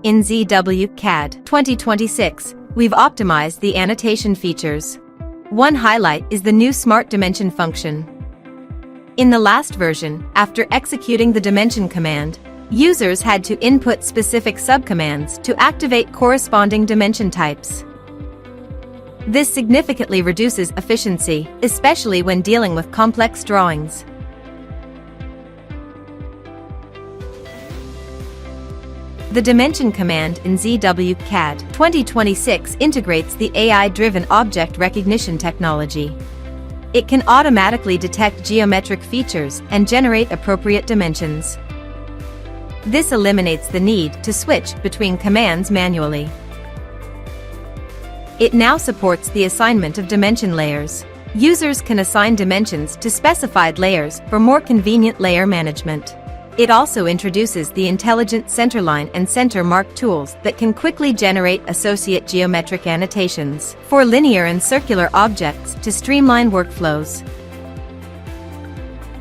In ZWCAD 2026, we've optimized the annotation features. One highlight is the new Smart Dimension function. In the last version, after executing the dimension command, users had to input specific subcommands to activate corresponding dimension types. This significantly reduces efficiency, especially when dealing with complex drawings. The dimension command in ZWCAD 2026 integrates the AI-driven object recognition technology. It can automatically detect geometric features and generate appropriate dimensions. This eliminates the need to switch between commands manually. It now supports the assignment of dimension layers. Users can assign dimensions to specified layers for more convenient layer management. It also introduces the intelligent centerline and center mark tools that can quickly generate associate geometric annotations for linear and circular objects to streamline workflows.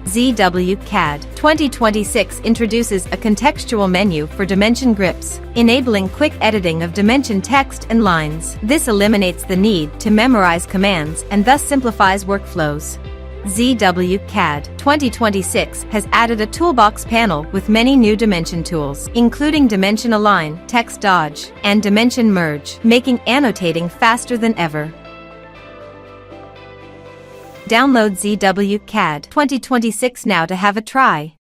ZWCAD 2026 introduces a contextual menu for dimension grips, enabling quick editing of dimension text and lines. This eliminates the need to memorize commands and thus simplifies workflows. ZWCAD 2026 has added a toolbox panel with many new dimension tools, including Dimension Align, Text Dodge, and Dimension Merge, making annotating faster than ever. Download ZWCAD 2026 now to have a try.